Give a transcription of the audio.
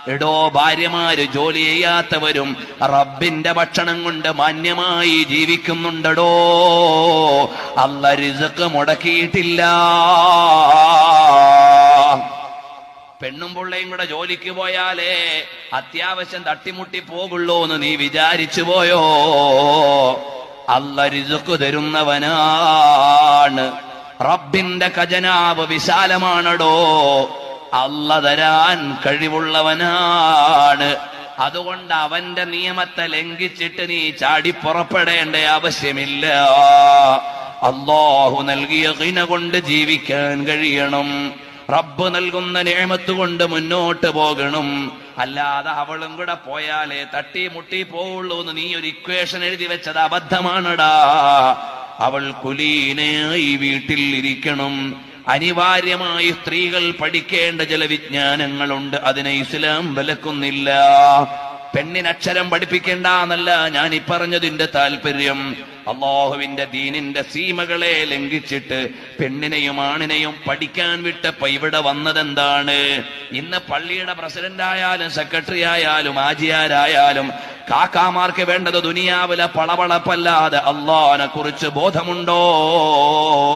എടോ ഭാര്യമാര് ജോലി ചെയ്യാത്തവരും റബ്ബിന്റെ ഭക്ഷണം കൊണ്ട് മാന്യമായി ജീവിക്കുന്നുണ്ടടോ. അല്ലാഹ് റിസ്ക് മുടക്കിയിട്ടില്ല. പെണ്ണും പിള്ളയും കൂടെ ജോലിക്ക് പോയാലേ അത്യാവശ്യം തട്ടിമുട്ടി പോകുള്ളൂ എന്ന് നീ വിചാരിച്ചു പോയോ? അല്ലാഹ് റിസ്ക് തരുന്നവനാണ്. റബ്ബിന്റെ ഖജനാവ് വിശാലമാണടോ. അല്ലാഹ് തരാൻ കഴിവുള്ളവനാണ്. അതുകൊണ്ട് അവന്റെ നിയമത്തെ ലംഘിച്ചിട്ട് നീ ചാടി പുറപ്പെടേണ്ട ആവശ്യമില്ല. അല്ലാഹു നൽകിയ ഖിന കൊണ്ട് ജീവിക്കാൻ കഴിയണം. റബ്ബ് നൽകുന്ന നിഅമത്ത് കൊണ്ട് മുന്നോട്ട് പോകണം. അല്ലാതെ അവളും കൂടെ പോയാലേ തട്ടിമുട്ടി പോവുള്ളൂ എന്ന് നീ ഒരു ഇക്വേഷൻ എഴുതി വെച്ചത് അബദ്ധമാണടാ. അവൾ കുലീനയായി വീട്ടിൽ ഇരിക്കണം. അനിവാര്യമായി സ്ത്രീകൾ പഠിക്കേണ്ട ചില വിജ്ഞാനങ്ങളുണ്ട്. അതിനെ ഇസ്ലാം വിലക്കുന്നില്ല. പെണ്ണിന് അക്ഷരം പഠിപ്പിക്കേണ്ട എന്നല്ല ഞാൻ ഈ പറഞ്ഞതിന്റെ താല്പര്യം. അല്ലാഹുവിന്റെ ദീനിന്റെ സീമകളെ ലംഘിച്ചിട്ട് പെണ്ണിനെയും ആണിനെയും പഠിക്കാൻ വിട്ടപ്പോ ഇവിടെ വന്നതെന്താണ്? ഇന്ന് പള്ളിയുടെ പ്രസിഡന്റ് ആയാലും സെക്രട്ടറി ആയാലും ആജിയാരായാലും കാക്കാമാർക്ക് വേണ്ടത് ദുനിയാവിലെ പളപളപ്പല്ലാതെ അല്ലാഹുവിനെ കുറിച്ച് ബോധമുണ്ടോ?